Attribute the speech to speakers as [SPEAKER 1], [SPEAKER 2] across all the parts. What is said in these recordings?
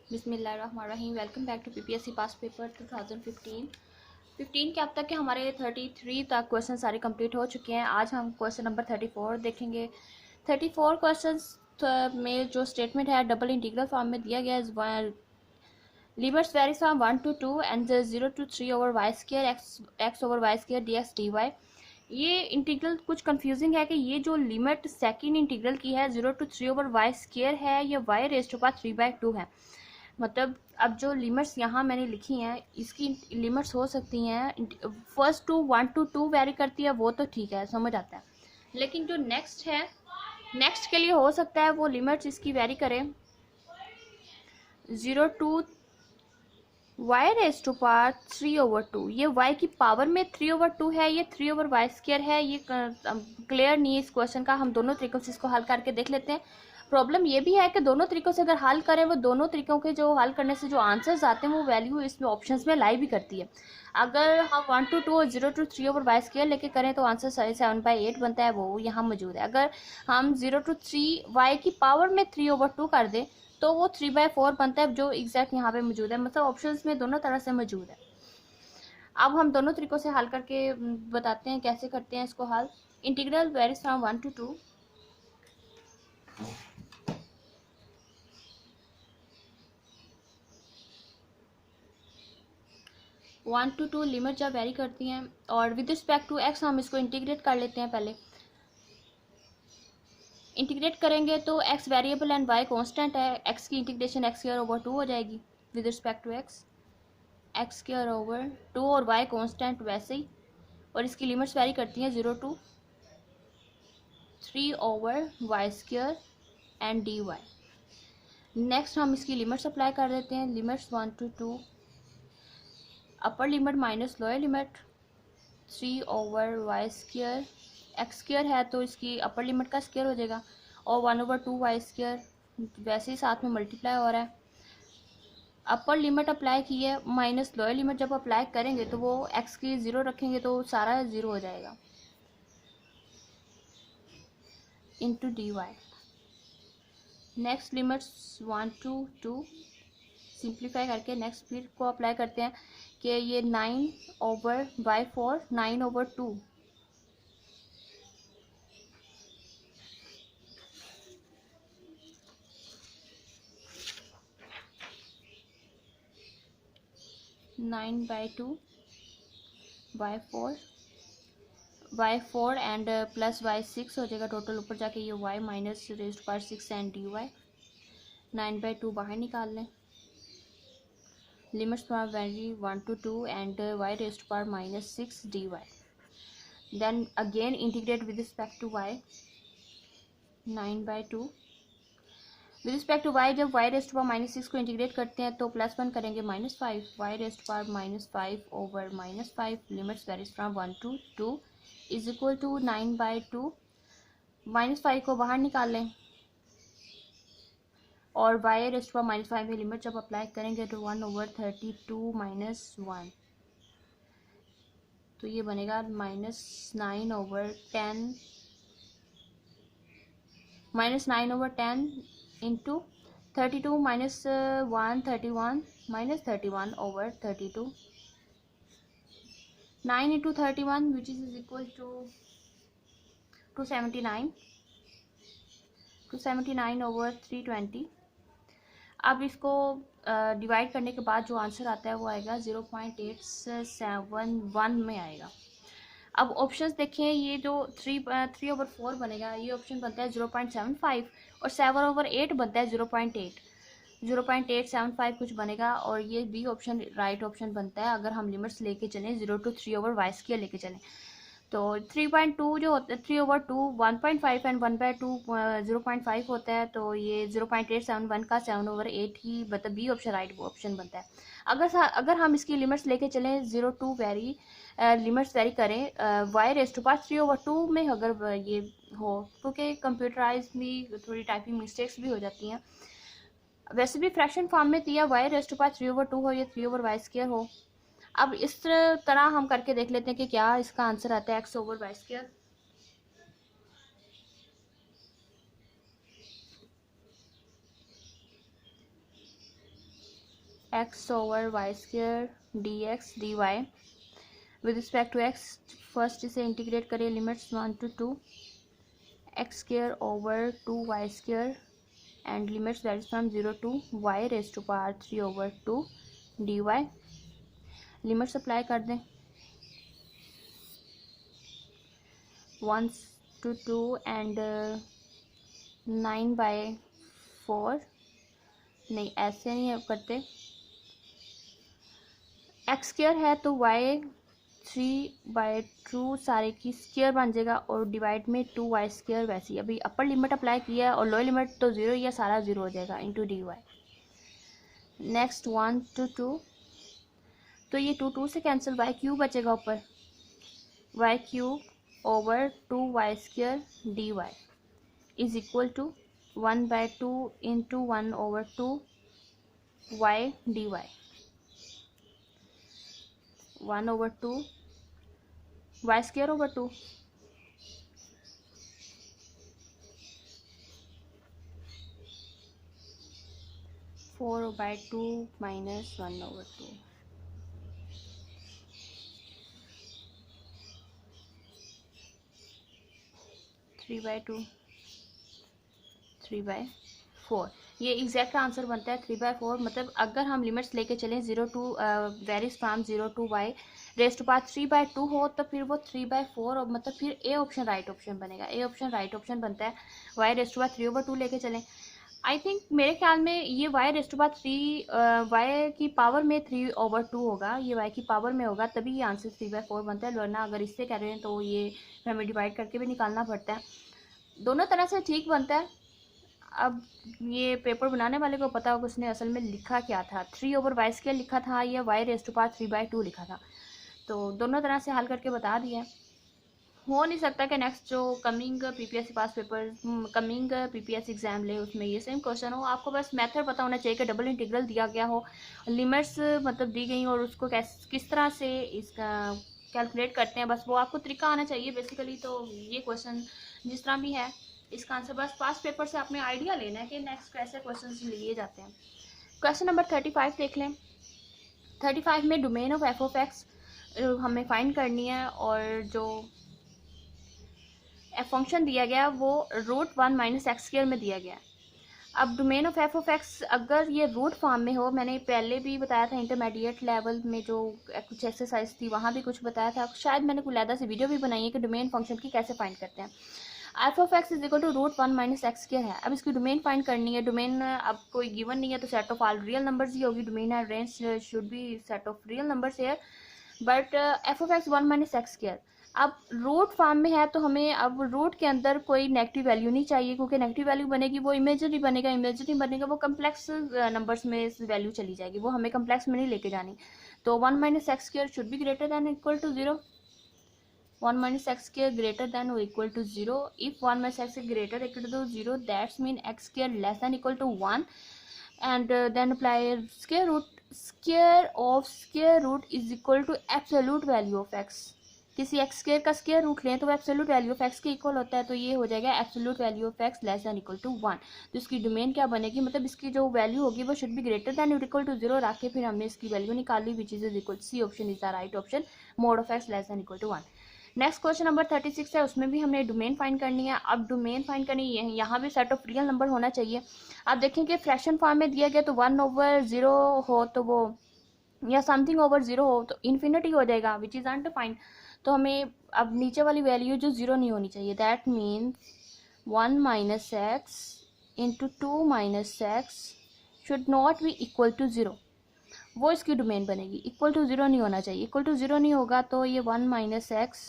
[SPEAKER 1] बिस्मिल्लाहिर्रहमानिर्रहीम। Welcome back to PPSC past paper 2015 के अब तक के हमारे 33 तक क्वेश्चन सारे कंप्लीट हो चुके हैं। आज हम क्वेश्चन नंबर 34 देखेंगे। 34 क्वेश्चन में जो स्टेटमेंट है डबल इंटीग्रल फॉर्म में दिया गया है। Limits varies from 1 to 2 and 0 to 3 over Y square x over Y square D x D Y. ये इंटीग्रल कुछ कंफ्यूजिंग है कि ये जो लिमिट सेकंड इंटीग्रल की है 0 to 3 ओवर वाई स्क्वायर है, ये वाई रेज़ टू पावर 3/2 है। मतलब अब जो लिमिट्स यहाँ मैंने लिखी हैं इसकी लिमिट्स हो सकती हैं फर्स्ट टू 1 to 2 वेरी करती है, वो तो ठीक है, समझ आता है। लेकिन जो नेक्स्ट है, नेक्स्ट के लिए हो सकता है वो लिमिट्स इसकी वेरी करें 0 to Y raise to power 3/2। ये वाई की पावर में 3/2 है, ये 3 ओवर वाई स्क्वायर है। ये क्लियर नहीं है इस क्वेश्चन का। हम दोनों तरीकों से इसको हल करके देख लेते हैं। प्रॉब्लम ये भी है कि दोनों तरीकों से अगर हल करें, वो दोनों तरीकों के जो हल करने से जो आंसर्स आते हैं वो वैल्यू इसमें ऑप्शंस में लाई भी करती है। अगर हम 1 to 2 और 0 to 3 ओवर वाई स्क्वायर लेके करें तो आंसर 7/8 बनता है, वो यहाँ मौजूद है। अगर हम 0 to 3 वाई की पावर में 3/2 कर दें तो वो 3/4 बनता है, जो एग्जैक्ट यहाँ पे मौजूद है। मतलब ऑप्शंस में दोनों तरह से मौजूद है। अब हम दोनों तरीकों से हल करके बताते हैं कैसे करते हैं इसको हल। Integral varies from 1 to 2। One to two limit जब वेरी करती हैं और विद रिस्पेक्ट टू एक्स हम इसको इंटीग्रेट कर लेते हैं। पहले इंटीग्रेट करेंगे तो X variable and Y constant है, एक्स की इंटीग्रेशन एक्स स्क्वायर ओवर 2 हो जाएगी with respect to X square over 2 और वाई कांस्टेंट वैसे ही। और इसकी लिमिट्स वेरी करती हैं 0 to 3 over Y square and D Y. Next हम इसकी लिमिट्स अप्लाई कर देते हैं। Limits 1 to 2, upper limit minus lower limit 3 over Y square X square है तो इसकी अपर लिमिट का स्क्वायर हो जाएगा, और 1/2 वाई स्क्वायर वैसे ही साथ में मल्टीप्लाई हो रहा है। अपर लिमिट अप्लाई की है, माइनस लोअर लिमिट जब अप्लाई करेंगे तो वो एक्स की 0 रखेंगे तो सारा 0 हो जाएगा into D Y. Next limits 1 to 2 simplify करके नेक्स्ट फिर को अप्लाई करते हैं कि ये 9/4 9/2 9/2 y4 एंड प्लस y6 हो जाएगा टोटल। ऊपर जाके ये y minus raise to power 6 and D Y. 9/2 बाहर निकाल लें। Limits from value 1 to 2 and y raise to power -6 dy। Then again integrate with respect to y 9/2 with respect to y। जब y raise to power -6 को integrate करते हैं तो +1 करेंगे -5 y raise to power -5 over -5। Limits varies from 1 to 2 is equal to 9/2। -5 को बाहर निकाल लें और y रेज़ टू पावर -5 में लिमिट जब अप्लाई करेंगे तो 1/32 - 1, तो ये बनेगा -9/10 into 32 -1 31 -31/32। 9 into 31 which is equal to 279 over 320। अब इसको डिवाइड करने के बाद जो आंसर आता है वो आएगा 0.871 में आएगा। अब ऑप्शंस देखें, ये जो 3/4 बनेगा, ये ऑप्शन बनता है 0.75 और 7/8 बनता है 0.875 कुछ बनेगा, और ये बी ऑप्शन राइट ऑप्शन बनता है अगर हम लिमिट्स लेके चलें 0 to 3 ओवर वाई स्क्वायर लेके चलें। तो 3.2 जो होता है 3/2 1.5 एंड 1/2 0.5 होता है, तो ये 0.871 का 7/8 ही मतलब बी ऑप्शन राइट ऑप्शन बनता है। अगर हम इसकी लिमिट्स लेके चलें 0 to वेरी लिमिट्स वेरी करें y रेज़ टू पावर 3/2 में, अगर ये हो, क्योंकि कंप्यूटराइज भी थोड़ी टाइपिंग मिस्टेक्स भी हो जाती हैं। वैसे भी फ्रैक्शन फॉर्म में दिया y रेज़ टू पावर 3/2 हो या 3 ओवर वाई स्क्वायर हो। अब इस तरह हम करके देख लेते हैं कि क्या इसका आंसर आता है x over Y square. X over Y square D x D y with respect to x. First इसे इंटीग्रेट करें, limits 1 to 2 x square over 2 y square and limits that is from 0 to y raise to power 3 over 2 d y. Limits apply कर दें, 1 to 2 and 9/4, नहीं ऐसे नहीं करते, x square है तो y 3/2 सारे की स्क्वायर बन जाएगा और डिवाइड में 2y स्क्वायर। वैसे ही अभी अपर लिमिट अप्लाई किया है और लोअर लिमिट तो 0 ही है, सारा 0 हो जाएगा into D Y. Next 1 to 2, तो ये 2 से कैंसिल, y क्यूब बचेगा ऊपर, y cube over 2y square d y is equal to 1/2 into 1 over 2 y d y. 1 over 2 y square over 2 4/2 minus 1 over 2 3/2 3/4। ये एग्जैक्ट आंसर बनता है 3/4। मतलब अगर हम लिमिट्स लेके चलें 0 to varies from 0 to y raise to power 3/2 हो तो फिर वो 3/4 और मतलब फिर ए ऑप्शन राइट ऑप्शन बनेगा, ए ऑप्शन राइट ऑप्शन बनता है। y रेज टू पावर 3/2 लेके चलें, आई थिंक मेरे ख्याल में ये y raise to power 3 y की पावर में 3/2 होगा, ये y की पावर में होगा, तभी ये आंसर 3/4 बनता है। वरना अगर इससे कर रहे हैं तो ये हमें डिवाइड करके भी निकालना पड़ता है। दोनों तरह से ठीक बनता है। अब ये पेपर बनाने वाले को पता होगा उसने असल में लिखा क्या था, 3/y स्क्वायर लिखा था या y रेज टू पावर 3/2 लिखा था। तो दोनों तरह से हल करके बता दिया। हो नहीं सकता कि नेक्स्ट जो coming PPSC past paper, coming PPSC exam ले उसमें ये सेम क्वेश्चन हो। आपको बस मेथड पता होना चाहिए कि डबल इंटीग्रल दिया गया हो, लिमिट्स मतलब दी गई और उसको किस तरह से इसका कैलकुलेट करते हैं, बस वो आपको तरीका आना चाहिए बेसिकली। तो ये क्वेश्चन जिस तरह भी है इसका आंसर बस पास पेपर से आपने आइडिया लेना है कि नेक्स्ट कैसे क्वेश्चन लिए जाते हैं। क्वेश्चन नंबर 35 देख लें। 35 में domain of F of x हमें फाइंड करनी है और जो फंक्शन दिया गया वो √1 - x² में दिया गया है। अब domain of F of x अगर ये रूट फॉर्म में हो, मैंने पहले भी बताया था इंटरमीडिएट लेवल में जो कुछ एक्सरसाइज थी वहाँ भी कुछ बताया था, शायद मैंने कोई अलग से वीडियो भी बनाई है कि डोमेन फंक्शन की कैसे फाइंड करते हैं। F of x is equal to √1 - x² है। अब इसकी डोमेन फाइंड करनी है। डोमेन अब कोई गिवन नहीं है तो set of all real numbers ही होगी। डोमेन है range should be set of real numbers है, but f of x 1 - x²। अब रूट फॉर्म में है तो हमें अब रूट के अंदर कोई नेगेटिव वैल्यू नहीं चाहिए, क्योंकि नेगेटिव वैल्यू बनेगी वो इमेजिनरी बनेगा, वो कम्प्लेक्स नंबर्स में वैल्यू चली जाएगी, वो हमें कम्प्लेक्स में नहीं लेके जानी। तो 1 - x² should be greater than equal to 0। 1 - x² greater than और equal to 0। If 1 - x greater equal to 0 that's mean x² less than equal to 1 and then apply square of square root is equal to absolute value of x। किसी x² का square root लें तो वो absolute value of x के equal होता है, तो ये हो जाएगा absolute value of x less than equal to 1। तो इसकी डोमेन क्या बनेगी, मतलब इसकी जो वैल्यू होगी वो शुड बी ग्रेटर दैन और इक्वल टू 0 रख के फिर हमने इसकी वैल्यू निकाली which is equal C option is the right option, mod of x less than equal to 1। Next question number 36 है, उसमें भी हमने डोमेन फाइंड करनी है। अब डोमेन फाइंड करनी है, यहाँ भी सेट ऑफ रियल नंबर होना चाहिए। आप देखेंगे फ्रैक्शन फॉर्म में दिया गया तो 1/0 हो तो वो या समथिंग ओवर 0 हो तो इन्फिनिटी हो जाएगा विच इज अनडिफाइंड। तो हमें अब नीचे वाली वैल्यू जो 0 नहीं होनी चाहिए, that means 1 - x into 2 - x should not be equal to 0, वो इसकी डोमेन बनेगी। इक्वल टू 0 नहीं होना चाहिए, इक्वल टू 0 नहीं होगा तो ये 1 - x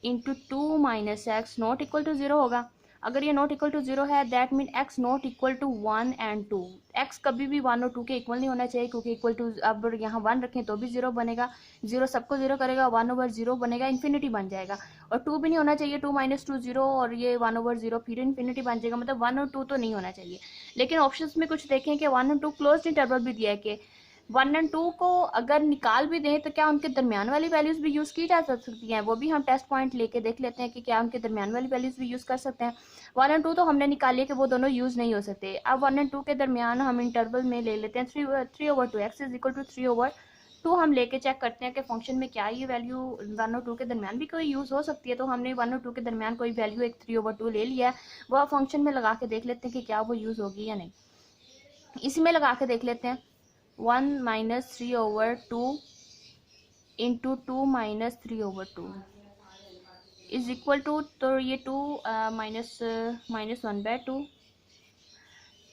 [SPEAKER 1] into 2 - x not equal to 0 होगा। अगर ये नॉट इक्वल टू 0 है that mean x not equal to 1 and 2। x कभी भी 1 और 2 के इक्वल नहीं होना चाहिए, क्योंकि इक्वल टू अब यहाँ 1 रखें तो भी 0 बनेगा, 0 सबको 0 करेगा, 1/0 बनेगा, इन्फिनिटी बन जाएगा। और 2 भी नहीं होना चाहिए, 2 - 2 0 और ये 1/0 फिर इन्फिनिटी बन जाएगा, मतलब 1 और 2 तो नहीं होना चाहिए। लेकिन ऑप्शंस में कुछ देखें कि 1 और 2 क्लोज्ड इंटरवल भी दिया है कि 1 एंड 2 को अगर निकाल भी दें तो क्या उनके दरमियान वाली वैल्यूज़ भी यूज़ की जा सकती हैं, वो भी हम टेस्ट पॉइंट लेके देख लेते हैं कि क्या उनके दरमियान वाली वैल्यूज़ भी यूज़ कर सकते हैं। 1 एंड 2 तो हमने निकाली है कि वो दोनों यूज़ नहीं हो सकते। अब 1 एंड 2 के दरमियान हम इंटरवल में ले लेते हैं 3/2 एक्स इज इक्वल टू 3/2 हम लेके चेक करते हैं कि फंक्शन में क्या ये वैल्यू 1 और 2 के दरमियान भी कोई यूज़ हो सकती है। तो हमने 1 और 2 के दरमियान कोई वैल्यू एक 3/2 ले लिया है, वह फंक्शन में लगा के देख लेते हैं कि क्या वो यूज़ होगी या नहीं। इसी में लगा के देख लेते हैं 1 minus 3/2 into 2 minus 3/2 is equal to, तो ये 2 minus 1/2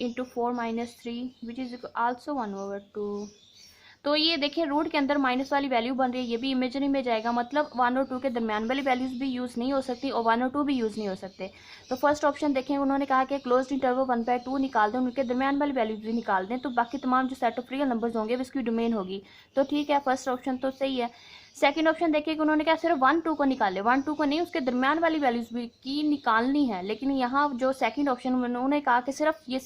[SPEAKER 1] into 4 minus 3 which is also 1/2। तो ये देखिए रूट के अंदर माइनस वाली वैल्यू बन रही है, ये भी इमेजरी में जाएगा, मतलब 1 और 2 के दरमियान वाली वैल्यूज भी यूज़ नहीं हो सकती और 1 और 2 भी यूज़ नहीं हो सकते। तो फर्स्ट ऑप्शन देखें, उन्होंने कहा कि क्लोज्ड इंटरवल 1/2 निकाल दें, उनके दरमियान वाली वैल्यूज भी निकाल दें, तो बाकी तमाम जो सेट ऑफ रियल नंबर्स होंगे वो इसकी डोमेन होगी। तो ठीक है, फर्स्ट ऑप्शन तो सही है। सेकंड ऑप्शन देखिए कि उन्होंने कहा सिर्फ 1 2 को निकाले, 1 2 को नहीं, उसके दरमियान वाली वैल्यूज भी की निकालनी है, लेकिन यहाँ जो सेकंड ऑप्शन उन्होंने कहा कि सिर्फ ये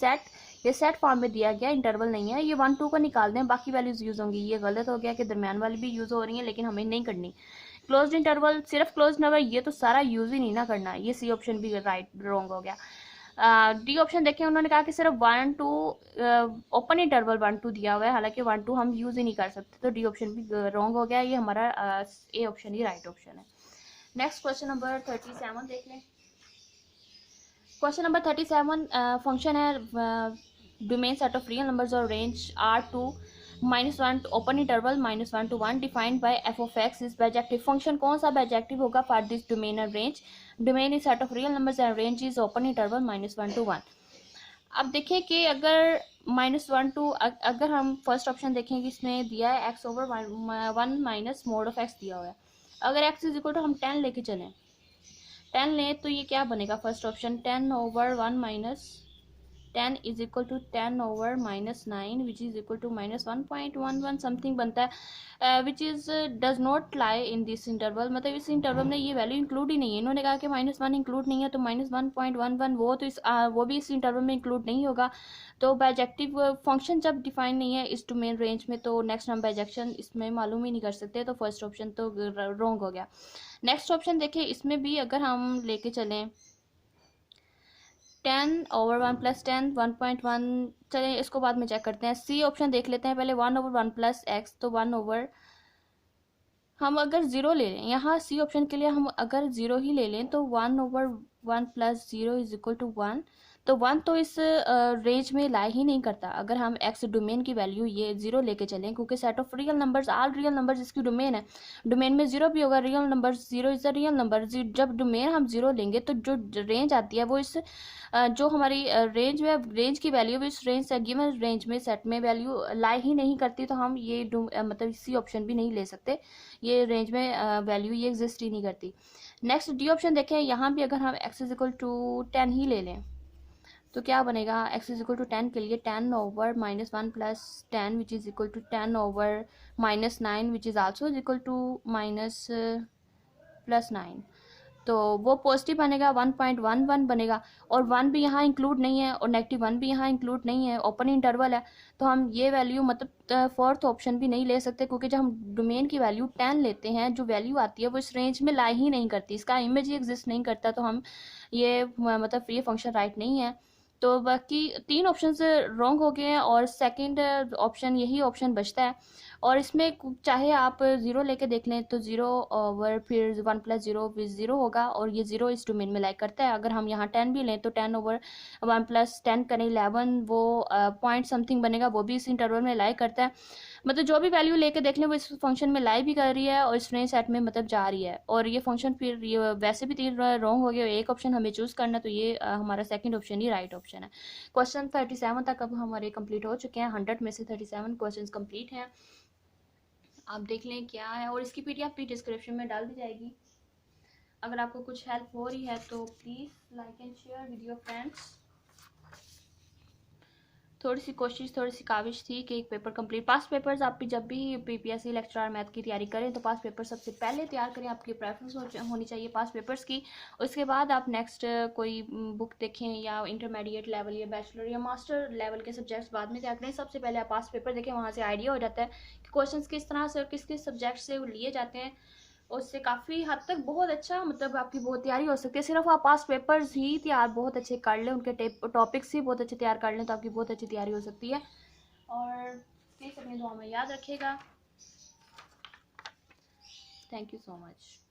[SPEAKER 1] सेट फॉर्म में दिया गया, इंटरवल नहीं है, ये 1 2 को निकाल दें, बाकी वैल्यूज यूज होंगी। ये गलत हो गया कि दरमियान वाली भी यूज हो रही है, लेकिन हमें नहीं करनी। क्लोज्ड इंटरवल सिर्फ क्लोज्ड इंटरवल, ये तो सारा यूज ही नहीं ना करना, ये सी ऑप्शन भी राइट रॉन्ग हो गया। डी ऑप्शन देखें, उन्होंने कहा कि सिर्फ 1 2 ओपन इंटरवल 1 2 दिया हुआ है, हालांकि 1 2 हम यूज ही नहीं कर सकते, तो डी ऑप्शन भी रॉन्ग हो गया। ये हमारा ए ऑप्शन ही राइट ऑप्शन है। नेक्स्ट क्वेश्चन नंबर 37 देख लें। क्वेश्चन नंबर 37 फंक्शन है domain set of real numbers और range R2 -1 open interval -1 to 1 defined by f of x is bijective. Function कौन सा बाइजेक्टिव होगा फॉर दिस डोमेन और range? Domain is set of real numbers and range is open interval -1 to 1। अब देखिए कि अगर -1 to, अगर हम फर्स्ट ऑप्शन देखेंगे, इसमें दिया है x/1 minus mode of x दिया हुआ है। अगर x इज इक्वल टू हम 10 लेके चलें, 10 लें तो ये क्या बनेगा? First option 10/1 minus 10 is equal to 10/-9 which is equal to -1.11 something बनता है, which is does not lie in this interval, मतलब इस इंटरवल में ये वैल्यू इंक्लूड ही नहीं है। इन्होंने कहा कि -1 इंक्लूड नहीं है, तो -1.11 वो तो वो भी इस इंटरवल में इंक्लूड नहीं होगा। तो बाइजेक्टिव फंक्शन जब डिफाइन नहीं है इस डोमेन रेंज में, तो नेक्स्ट हम बाइजेक्शन इसमें मालूम ही नहीं कर सकते, तो फर्स्ट ऑप्शन तो रॉन्ग हो गया। नेक्स्ट ऑप्शन देखिए, इसमें भी अगर हम लेके चलें 10/1 + 10 1.1, चलें इसको बाद में चेक करते हैं। सी ऑप्शन देख लेते हैं पहले, 1/1 + x, तो 1 ओवर, हम अगर 0 ले लें यहाँ सी ऑप्शन के लिए, हम अगर 0 ही ले लें तो 1/1 + 0 इज इक्वल टू 1, तो 1 तो इस रेंज में लाई ही नहीं करता अगर हम एक्स डोमेन की वैल्यू ये 0 लेके चलें, क्योंकि set of real numbers, all real numbers इसकी डोमेन है। डोमेन में 0 भी होगा, real numbers, 0 is the real number. जब डोमेन हम 0 लेंगे तो जो रेंज आती है वो इस जो हमारी रेंज में, रेंज की वैल्यू भी इस रेंज से गिवन रेंज में सेट में वैल्यू लाई ही नहीं करती, तो हम ये मतलब सी ऑप्शन भी नहीं ले सकते, ये रेंज में वैल्यू ये एग्जिस्ट ही नहीं करती। नेक्स्ट डी ऑप्शन देखें, यहाँ भी अगर हम x इज इक्वल टू 10 ही ले लें तो क्या बनेगा? x इज इक्वल टू 10 के लिए 10/-1 + 10 which is equal to 10/-9 which is also is equal to -+9, तो वो पॉजिटिव बनेगा, 1.11 बनेगा, और 1 भी यहाँ इंक्लूड नहीं है और -1 भी यहाँ इंक्लूड नहीं है, ओपन इंटरवल है, तो हम ये वैल्यू मतलब फोर्थ ऑप्शन भी नहीं ले सकते, क्योंकि जब हम डोमेन की वैल्यू 10 लेते हैं, जो वैल्यू आती है वो इस रेंज में लाई ही नहीं करती, इसका इमेज ही एग्जिस्ट नहीं करता, तो हम ये मतलब ये फंक्शन राइट नहीं है। तो बाकी 3 ऑप्शन रॉन्ग हो गए हैं और सेकंड ऑप्शन यही ऑप्शन बचता है, और इसमें चाहे आप 0 लेके देख लें तो 0 ओवर फिर 1 + 0 0 होगा, और ये 0 इस डोमेन में लाइक करता है। अगर हम यहाँ 10 भी लें तो 10/1 + 10 करें 11, वो पॉइंट समथिंग बनेगा, वो भी इस इंटरवल में लाइक करता है। मतलब जो भी वैल्यू लेके देख लें वो इस फंक्शन में लाई भी कर रही है और इस रेंज सेट में मतलब जा रही है, और ये फंक्शन फिर ये वैसे भी 3 रॉन्ग हो गया, एक ऑप्शन हमें चूज़ करना, तो ये हमारा सेकंड ऑप्शन ही राइट ऑप्शन है। क्वेश्चन 37 तक अब हमारे कंप्लीट हो चुके हैं, 100 में से 37 क्वेश्चन कंप्लीट हैं। आप देख लें क्या है, और इसकी PDF भी डिस्क्रिप्शन में डाल दी जाएगी। अगर आपको कुछ हेल्प हो रही है तो please like and share with your friends. थोड़ी सी कोशिश, थोड़ी सी काविश थी कि एक पेपर कंप्लीट। पास पेपर्स आप भी जब भी पीपीएससी लेक्चरर मैथ की तैयारी करें तो पास पेपर सबसे पहले तैयार करें, आपकी प्रेफरेंस होनी चाहिए पास पेपर्स की। उसके बाद आप नेक्स्ट कोई बुक देखें या इंटरमीडिएट लेवल या बैचलर या मास्टर लेवल के सब्जेक्ट्स बाद में तैयार करें। सबसे पहले आप पास पेपर देखें, वहाँ से आइडिया हो जाता है कि क्वेश्चन किस तरह से और किस किस सब्जेक्ट से लिए जाते हैं। उससे काफ़ी हद तक बहुत अच्छा मतलब आपकी बहुत तैयारी हो सकती है। सिर्फ आप पास पेपर्स ही तैयार बहुत अच्छे कर लें, उनके टॉपिक्स ही बहुत अच्छे तैयार कर लें तो आपकी बहुत अच्छी तैयारी हो सकती है। और प्लीज़ अपनी दुआ में याद रखिएगा। Thank you so much.